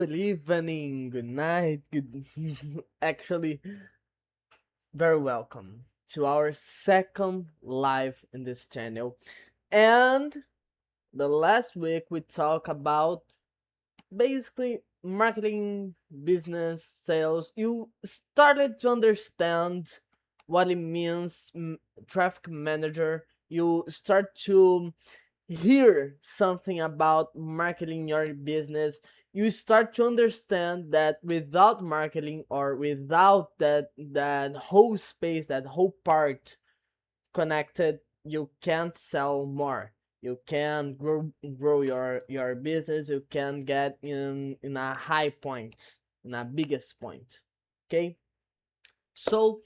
Good evening, good night, good actually very welcome to our second live in this channel. And the last week we talked about basically marketing, business, sales. You started to understand what it means, traffic manager. You start to hear something about marketing your business. You start to understand that without marketing or without that whole space, that whole part connected, you can't sell more. You can grow your business. You can get in a high point, in a biggest point. Okay, so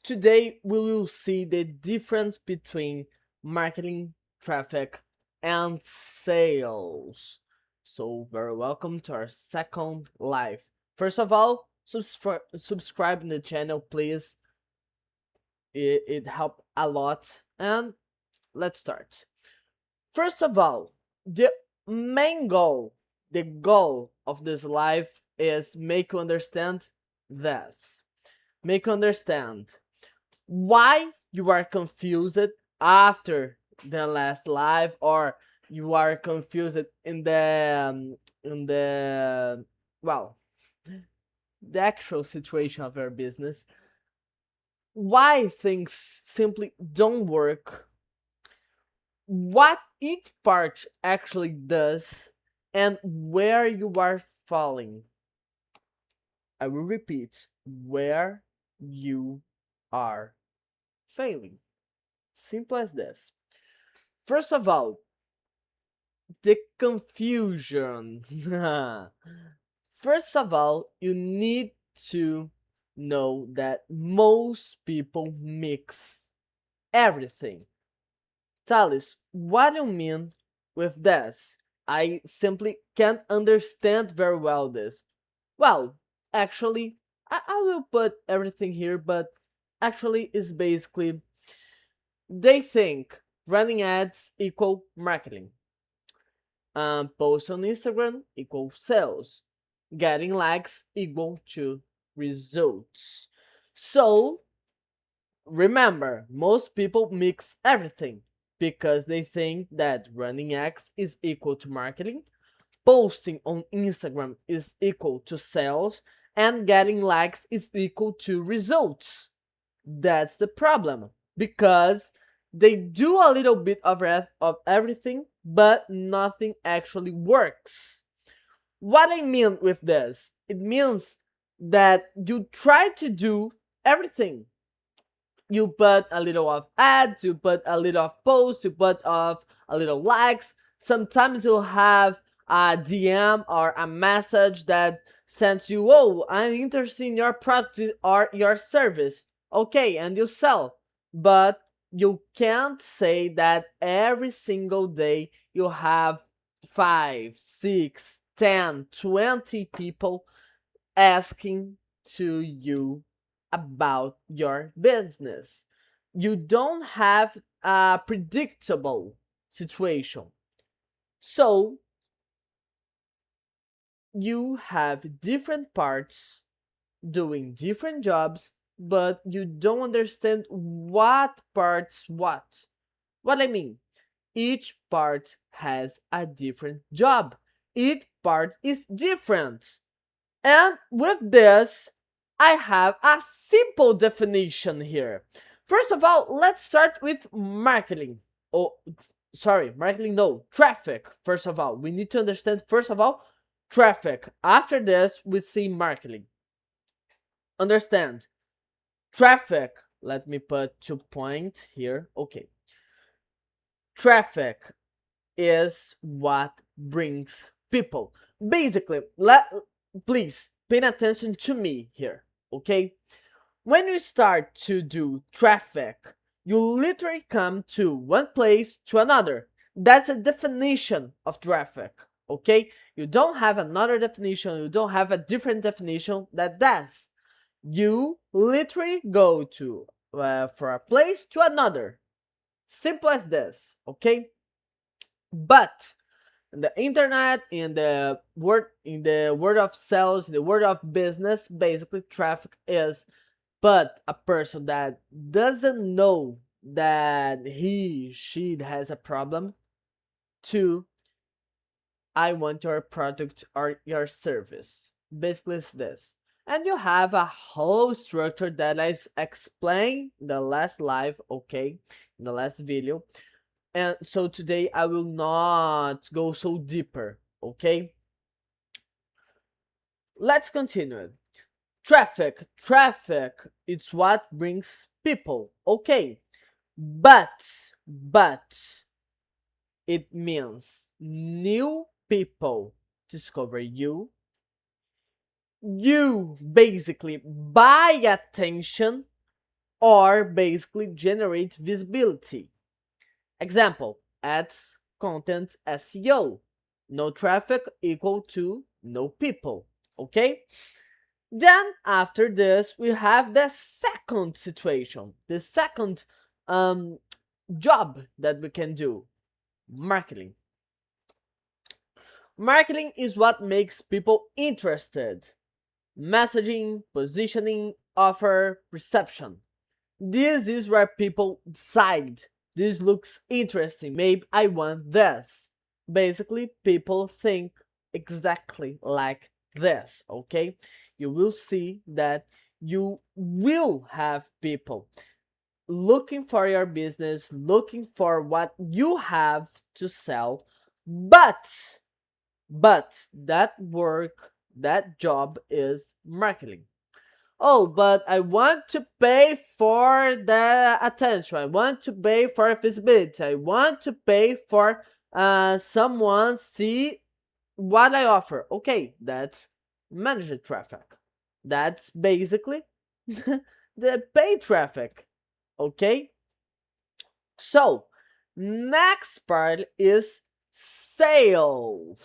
today we will see the difference between marketing, traffic, and sales. So very welcome to our second live. First of all, subscribe in the channel, please. It helped a lot. And let's start. First of all, the main goal, the goal of this live is make you understand this. Make you understand why you are confused after the last live, or you are confused in the well, the actual situation of your business, why things simply don't work, what each part actually does, and where you are falling. I will repeat, where you are failing. Simple as this. First of all, the confusion. First of all, you need to know that most people mix everything. Thales, what do you mean with this? I simply can't understand very well this. Well, actually, I will put everything here, but actually is basically they think running ads equal marketing. Post on Instagram equal sales. Getting likes equal to results. So remember, most people mix everything because they think that running ads is equal to marketing, posting on Instagram is equal to sales, and getting likes is equal to results. That's the problem, because they do a little bit of everything, but nothing actually works. What I mean with this, it means that you try to do everything. You put a little of ads, you put a little of posts, you put of a little likes. Sometimes you'll have a DM or a message that sends you, oh, I'm interested in your product or your service. Okay, and you sell. But you can't say that every single day you have 5, 6, 10, 20 people asking to you about your business. You don't have a predictable situation. So you have different parts doing different jobs, but you don't understand what parts what. What I mean, each part has a different job. Each part is different. And with this, I have a simple definition here. First of all, let's start with marketing. Oh, sorry, marketing, no, traffic. First of all, we need to understand, first of all, traffic. After this, we see marketing. Understand, traffic. Let me put 2 points here. Okay. Traffic is what brings people. Basically, please pay attention to me here, okay? When you start to do traffic, you literally come to one place to another. That's a definition of traffic, okay? You don't have another definition, you don't have a different definition that does. You literally go to for a place to another. Simple as this, okay? But the internet, in the word of sales, the word of business, basically traffic is. But a person that doesn't know that she has a problem, to I want your product or your service. Basically, it's this. And you have a whole structure that I explained in the last live, okay, in the last video. And so today I will not go so deeper, okay? Let's continue. Traffic, it's what brings people, okay? But it means new people discover you. You basically buy attention or basically generate visibility. Example, ads, content, SEO. No traffic equal to no people. Okay? Then after this, we have the second situation, the second job that we can do, marketing. Marketing is what makes people interested. Messaging, positioning, offer, perception. This is where people decide. This looks interesting. Maybe I want this. Basically, people think exactly like this, okay? You will see that you will have people looking for your business, looking for what you have to sell, but that work, that job is marketing. Oh, but I want to pay for the attention. I want to pay for visibility. I want to pay for someone see what I offer. Okay, that's managed traffic. That's basically the paid traffic. Okay, so next part is sales,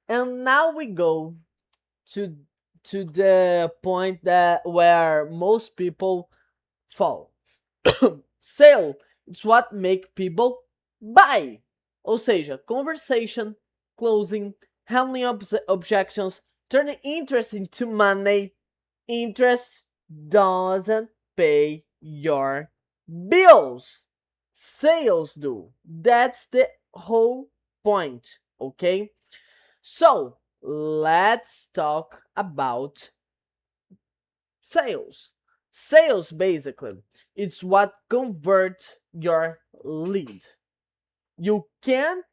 and now we go to the point that where most people fall. Sale is what make people buy. Ou seja, conversation, closing, handling objections, turning interest into money. Interest doesn't pay your bills. Sales do. That's the whole point, okay? So, let's talk about sales. Sales, basically, it's what converts your lead. You can't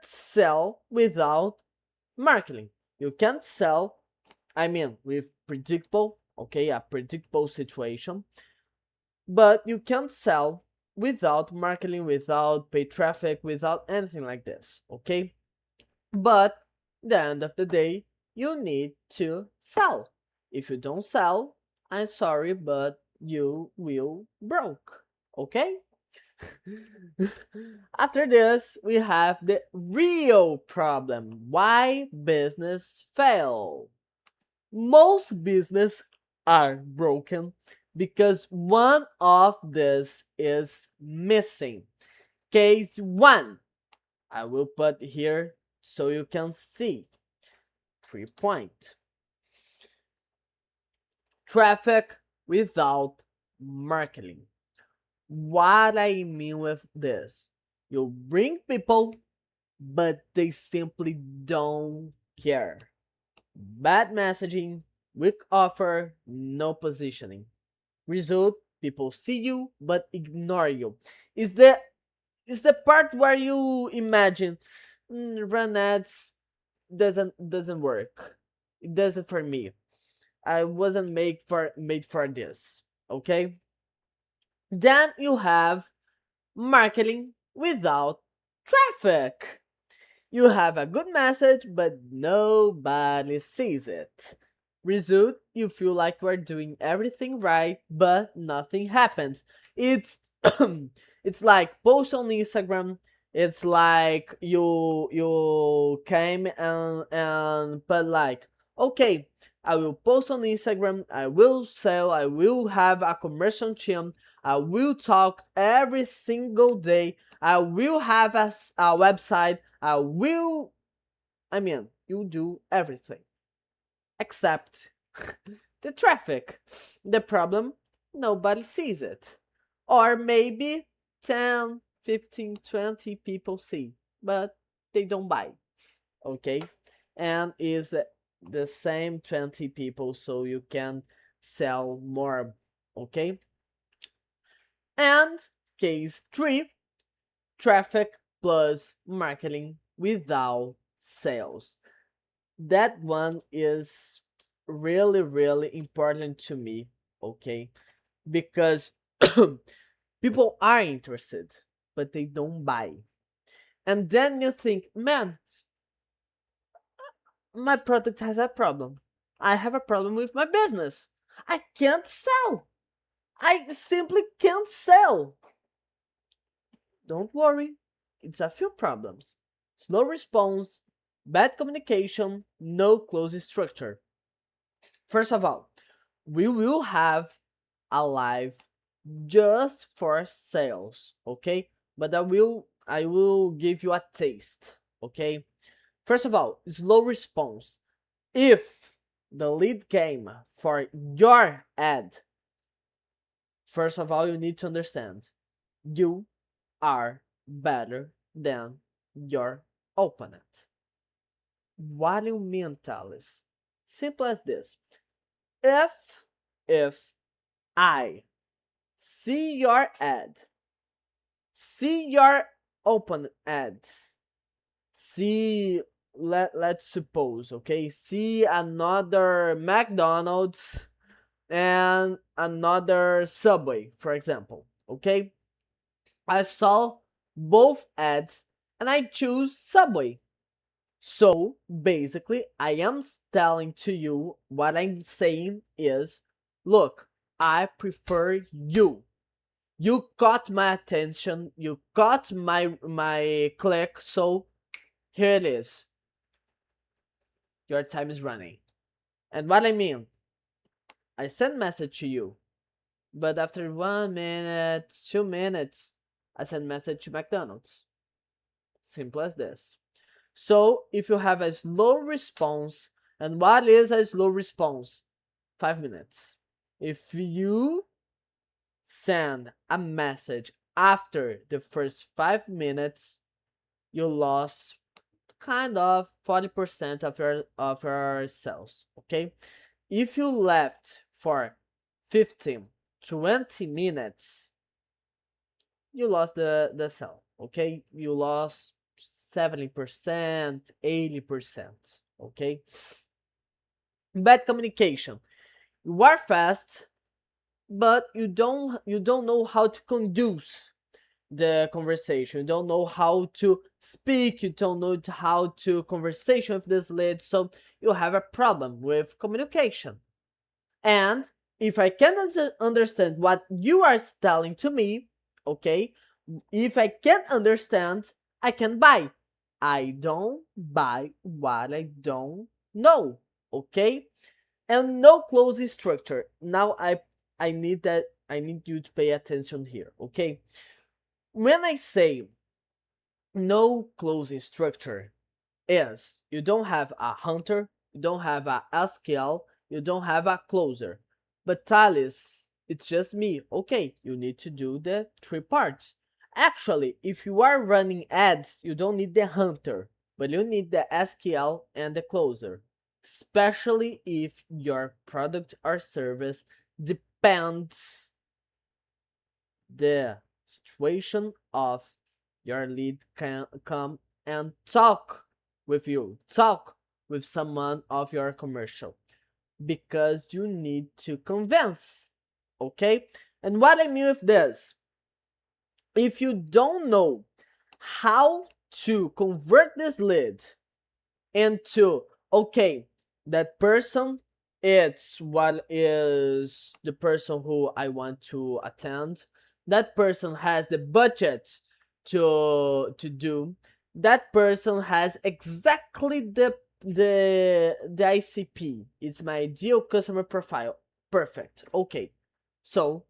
sell without marketing. You can't sell, I mean, with predictable, okay, a predictable situation, but you can't sell without marketing, without paid traffic, without anything like this, okay? But at the end of the day, you need to sell. If you don't sell, I'm sorry, but you will broke. Okay? After this, we have the real problem. Why business fail? Most business are broken because one of this is missing. Case 1. I will put here so you can see. 3 point. Traffic without marketing. What I mean with this, you bring people, but they simply don't care. Bad messaging, weak offer, no positioning. Result, people see you but ignore you. Is the part where you imagine run ads doesn't work. It doesn't for me. I wasn't made for this. Okay? Then you have marketing without traffic. You have a good message, but nobody sees it. Result, you feel like you are doing everything right, but nothing happens. It's it's like post on Instagram. It's like you came and put like, okay, I will post on Instagram. I will sell. I will have a conversion team. I will talk every single day. I will have a website. You do everything except the traffic. The problem, nobody sees it. Or maybe 10, 15, 20 people see, but they don't buy. Okay? And is the same 20 people, so you can sell more. Okay? And case 3, traffic plus marketing without sales. That one is really, really important to me, okay? Because people are interested, but they don't buy. And then you think, man, my product has a problem. I have a problem with my business. I can't sell. I simply can't sell. Don't worry, it's a few problems. Slow response, bad communication, no closing structure. First of all, we will have a live just for sales, okay? But I will give you a taste, okay? First of all, slow response. If the lead came for your ad, first of all, you need to understand you are better than your opponent. What do you mean, Thales? Simple as this. If I see your ad, see your open ads, see, let's suppose, okay, see another McDonald's and another Subway, for example, okay? I saw both ads and I choose Subway. So basically, I am telling to you what I'm saying is, look, I prefer you. You caught my attention. You caught my click. So here it is. Your time is running. And what I mean, I send message to you, but after 1 minute, 2 minutes, I send message to McDonald's. Simple as this. So if you have a slow response, and what is a slow response? 5 minutes. If you send a message after the first 5 minutes, you lost kind of 40% of your sales. Okay, if you left for 15, 20 minutes, you lost the sale. Okay, you lost 70%, 80%. Okay, bad communication. You are fast, but you don't know how to conduce the conversation. You don't know how to speak. You don't know how to conversation with this lead. So you have a problem with communication. And if I can understand what you are telling to me, okay, if I can understand, I can buy. I don't buy what I don't know, okay? And no closing structure. Now I need you to pay attention here, okay? When I say no closing structure, is you don't have a hunter, you don't have a SQL, you don't have a closer. But Thales, it's just me. Okay, you need to do the 3 parts. Actually, if you are running ads, you don't need the hunter, but you need the SQL and the closer. Especially if your product or service depends the situation of your lead can come and talk with you, talk with someone of your commercial, because you need to convince, okay? And what I mean with this, if you don't know how to convert this lead into, okay, that person, it's what is the person who I want to attend, that person has the budget to do, that person has exactly the ICP, it's my ideal customer profile, perfect, okay. So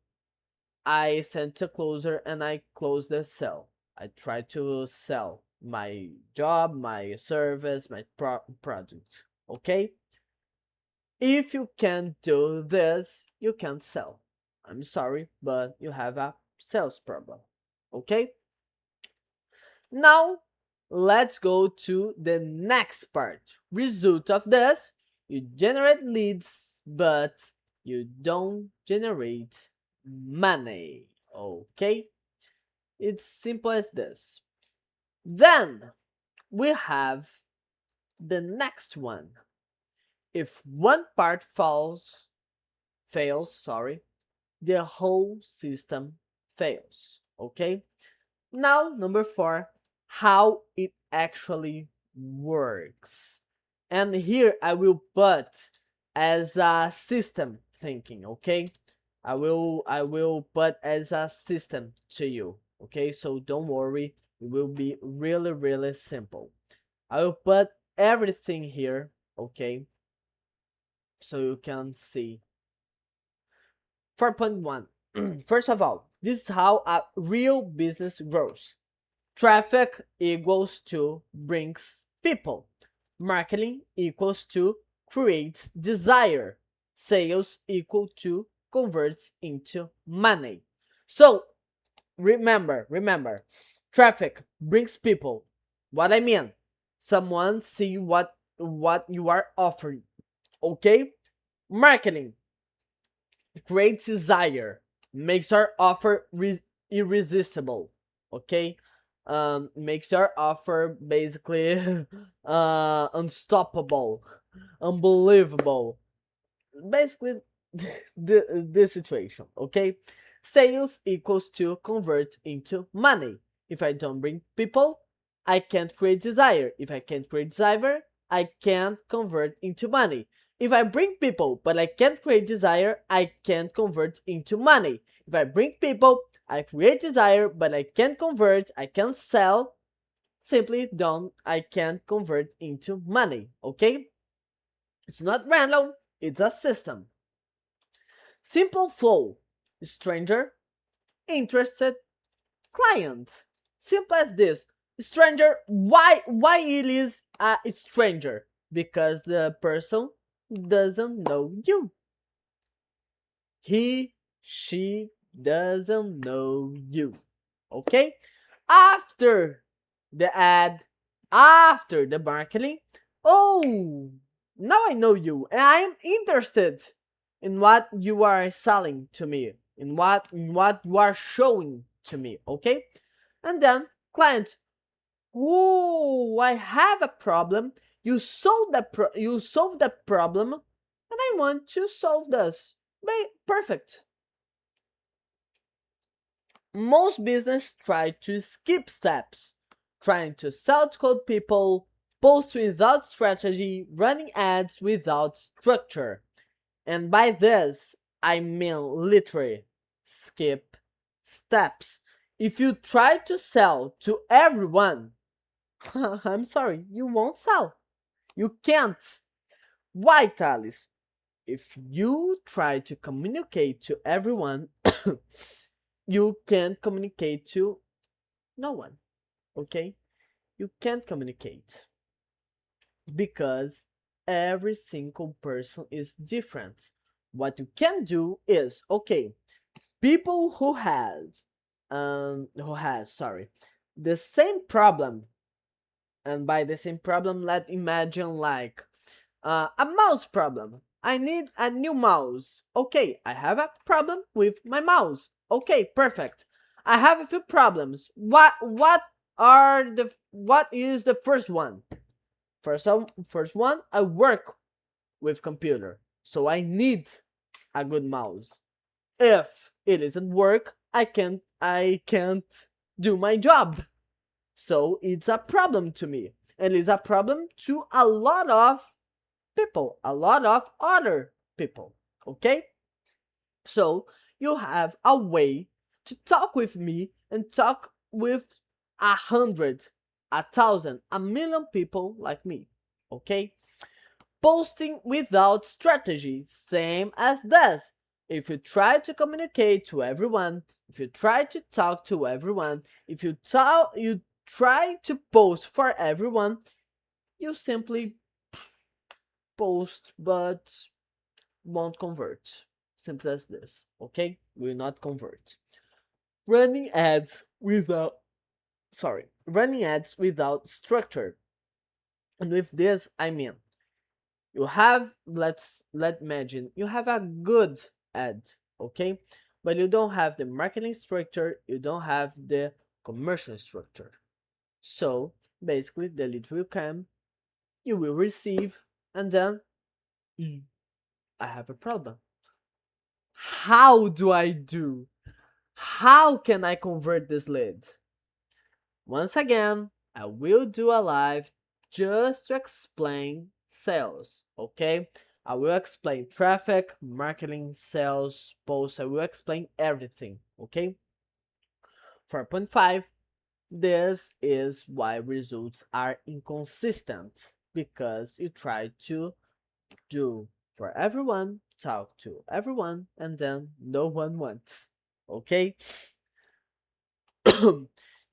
I send to closer and I close the sale. I try to sell my job, my service, my product. Okay? If you can't do this, you can't sell. I'm sorry, but you have a sales problem. Okay? Now, let's go to the next part. Result of this, you generate leads, but you don't generate money. Okay? It's simple as this. Then we have the next one. If one part fails, the whole system fails. Okay? Now, number 4, how it actually works. And here I will put as a system thinking, okay? I will put as a system to you, okay? So don't worry, it will be really simple. I will put everything here, okay? So you can see. 4.1. First of all, this is how a real business grows. Traffic equals to brings people. Marketing equals to creates desire. Sales equal to converts into money. So remember, traffic brings people. What I mean, someone see what you are offering. Okay? Marketing creates desire, makes our offer irresistible. Okay? Makes our offer basically unstoppable, unbelievable. Basically, the situation. Okay? Sales equals to convert into money. If I don't bring people, I can't create desire. If I can't create desire, I can't convert into money. If I bring people but I can't create desire, I can't convert into money. If I bring people, I create desire but I can't convert, I can't sell, simply don't, I can't convert into money. Okay? It's not random, it's a system. Simple flow. Stranger, interested, client. Simple as this. Stranger, why it is a stranger? Because the person doesn't know you. He, she doesn't know you. Okay? After the ad, after the marketing, oh, now I know you and I'm interested in what you are selling to me, in what you are showing to me, okay? And then client, oh, I have a problem. You solved the problem, and I want to solve this. Perfect. Most business try to skip steps, trying to sell to cold people, post without strategy, running ads without structure. And by this, I mean literally skip steps. If you try to sell to everyone, I'm sorry, you won't sell. You can't. Why, Thales? If you try to communicate to everyone, you can't communicate to no one. Okay? You can't communicate because every single person is different. What you can do is, okay, people who has, sorry, the same problem, and by the same problem, let's imagine like a mouse problem. I need a new mouse. Okay, I have a problem with my mouse. Okay, perfect. I have a few problems. What is the first one? First one, I work with computer, so I need a good mouse. If it doesn't work, I can't do my job. So it's a problem to me, and it's a problem to a lot of people, a lot of other people. Okay? So you have a way to talk with me and talk with 100, 1,000, 1,000,000 people like me. Okay? Posting without strategy, same as this. if you try to communicate to everyone, if you try to talk to everyone, if you try to post for everyone, you simply post but won't convert. Simple as this, okay? Will not convert. Running ads without running ads without structure. And with this, I mean, you have, let imagine, you have a good ad, okay? But you don't have the marketing structure, you don't have the commercial structure. So basically, the lead will come, you will receive, and then I have a problem. How do I do? How can I convert this lead? Once again, I will do a live just to explain sales, okay? I will explain traffic, marketing, sales, posts. I will explain everything, okay? 4.5, this is why results are inconsistent, because you try to do for everyone, talk to everyone, and then no one wants, okay?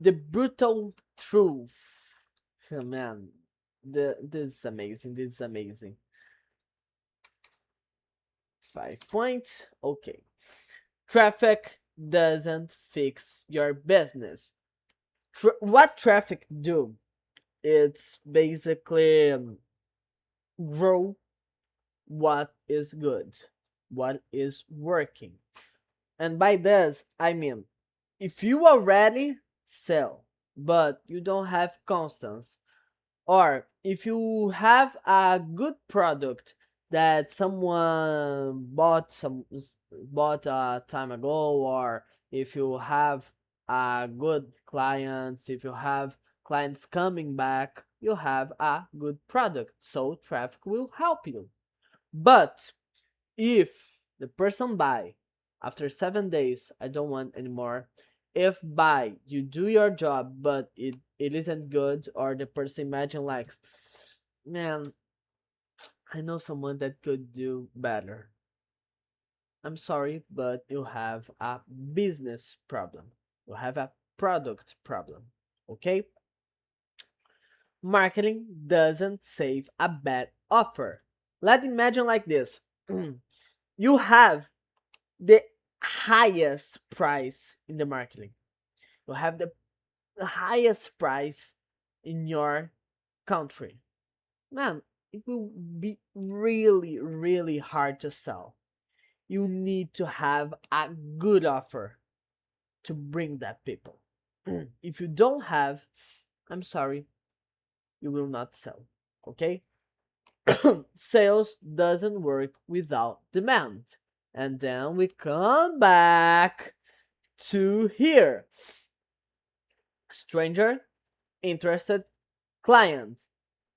The brutal truth. Oh, man, this is amazing. This is amazing. 5 points. Okay. Traffic doesn't fix your business. What traffic do? It's basically grow what is good, what is working. And by this, I mean, if you already sell, but you don't have constance, or if you have a good product that someone bought a time ago, or if you have a good clients, if you have clients coming back, you have a good product, so traffic will help you. But if the person buy after 7 days, I don't want anymore. If buy, you do your job, but it isn't good, or the person imagine like, man, I know someone that could do better. I'm sorry, but you have a business problem. You have a product problem. Okay? Marketing doesn't save a bad offer. Let's imagine like this. You have the highest price in the marketing. You have the highest price in your country. Man, it will be really, really hard to sell. You need to have a good offer to bring that people. If you don't have, I'm sorry, you will not sell. Okay? Sales doesn't work without demand. And then we come back to here. Stranger, interested, client.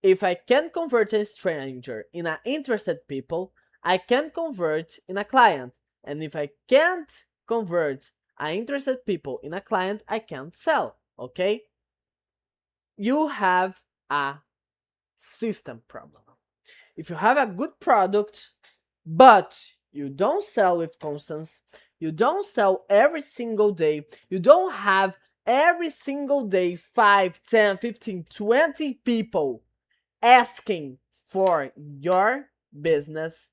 If I can convert a stranger in an interested people, I can convert in a client. And if I can't convert an interested people in a client, I can't sell. Okay? You have a system problem. If you have a good product, but you don't sell with constance, you don't sell every single day, you don't have every single day 5, 10, 15, 20 people asking for your business,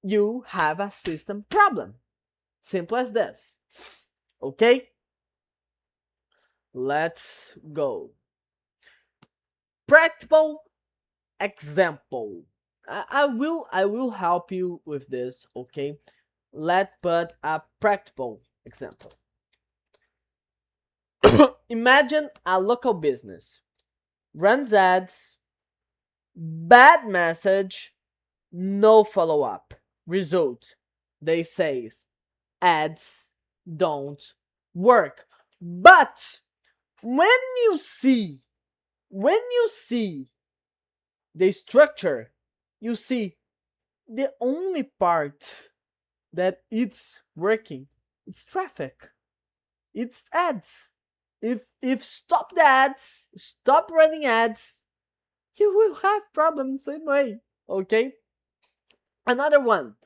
you have a system problem. Simple as this. Okay? Let's go. Practical example. I will help you with this, okay? Let's put a practical example. Imagine a local business runs ads, bad message, no follow-up. Result, they say ads don't work. But when you see the structure, you see the only part that it's working, it's traffic, it's ads. If stop the ads, stop running ads, you will have problems same way. Okay? Another one,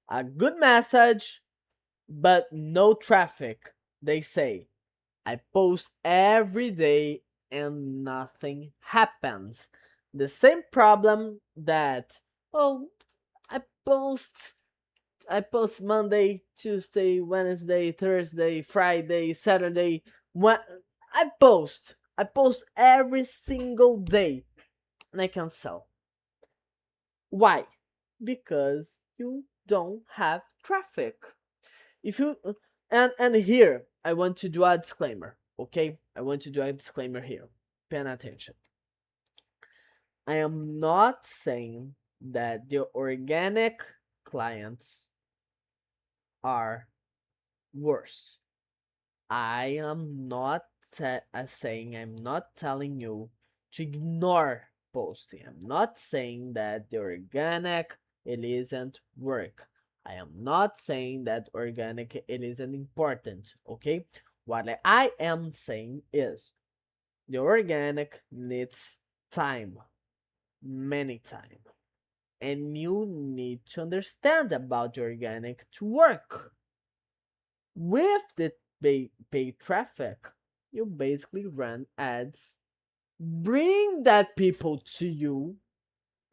a good message, but no traffic. They say, I post every day and nothing happens. The same problem that, oh, I post I post Monday, Tuesday, Wednesday, Thursday, Friday, Saturday. What I post every single day and I can sell. Why? Because you don't have traffic. If you and here I want to do a disclaimer, okay? I want to do a disclaimer here. Pay attention. I am not saying that the organic clients are worse. I am not saying, I'm not telling you to ignore posting. I'm not saying that the organic it isn't work. I am not saying that organic it isn't important. Okay, what I am saying is the organic needs time, many time, and you need to understand about the organic to work. With the paid traffic, you basically run ads, bring that people to you,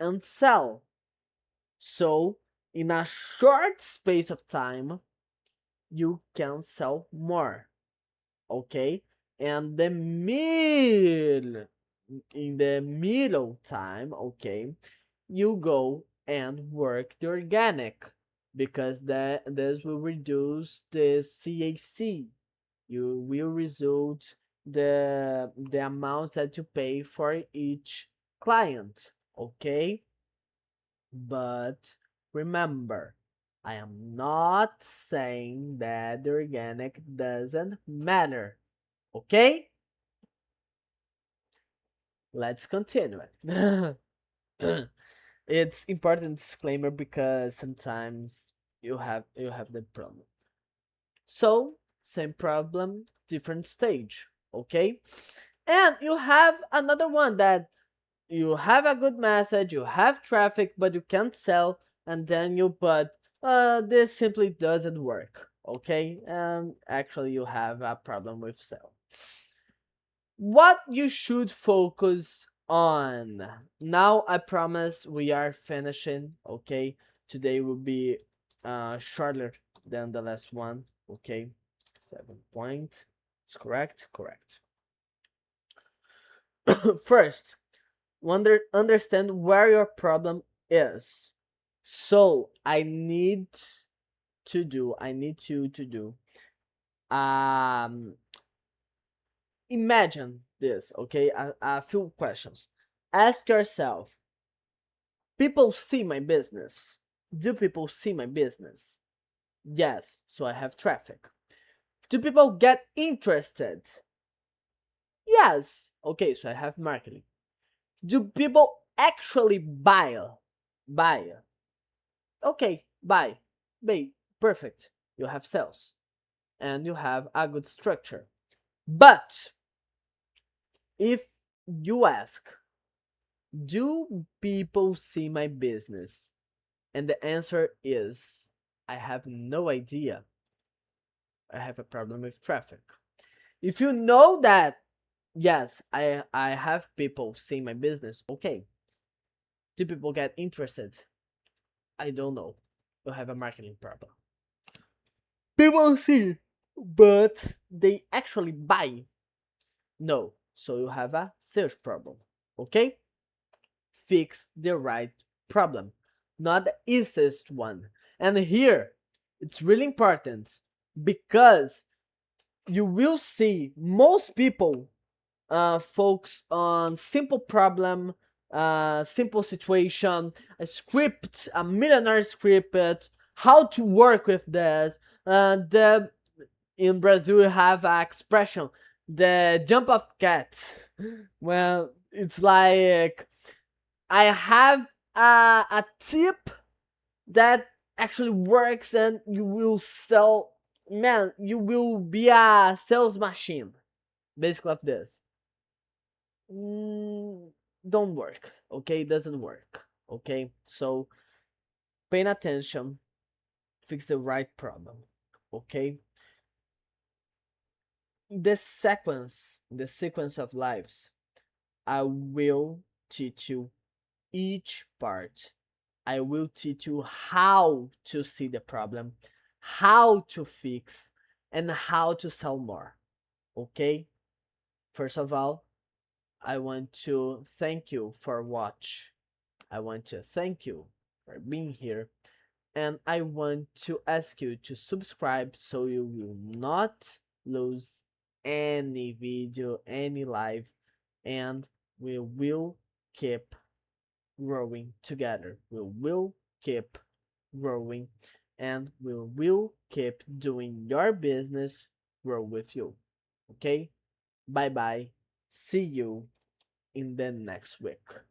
and sell. So, in a short space of time, you can sell more. Okay? And in the middle time, okay, you go and work the organic because this will reduce the CAC. You will result the amount that you pay for each client, okay? But remember, I am not saying that the organic doesn't matter, okay? Let's continue. It's important disclaimer because sometimes you have the problem. So, same problem, different stage, okay? And you have another one that you have a good message, you have traffic, but you can't sell, and then you put, this simply doesn't work, okay? Actually, you have a problem with sell. What you should focus on. Now, I promise we are finishing, okay? Today will be shorter than the last one, okay? 7 point. It's correct? Correct. First, understand where your problem is. So I need you to do. Um, Imagine this, okay? A few questions. Ask yourself, people see my business. Do people see my business? Yes, so I have traffic. Do people get interested? Yes. Okay, so I have marketing. Do people actually buy? Buy. Okay, buy. Buy. Perfect. You have sales and you have a good structure. But if you ask, do people see my business? And the answer is, I have no idea. I have a problem with traffic. If you know that, yes, I have people seeing my business, okay. Do people get interested? I don't know. You have a marketing problem. People see, but they actually buy. No, so you have a sales problem. Okay? Fix the right problem, not the easiest one. And here, it's really important because you will see most people focus on simple problem, simple situation, a script, a millionaire script, how to work with this. The In Brazil we have an expression, the jump of cat. Well, it's like I have a tip that actually works and you will sell. Man, you will be a sales machine. Basically, of this. Mm, don't work. Okay, it doesn't work. Okay, so paying attention, fix the right problem. Okay? The sequence of lives, I will teach you each part. I will teach you how to see the problem, how to fix, and how to sell more. Okay? First of all, I want to thank you for watch. I want to thank you for being here. And I want to ask you to subscribe so you will not lose any video, any live, and we will keep growing together. We will keep growing and we will keep doing your business grow with you. Okay? Bye bye. See you in the next week.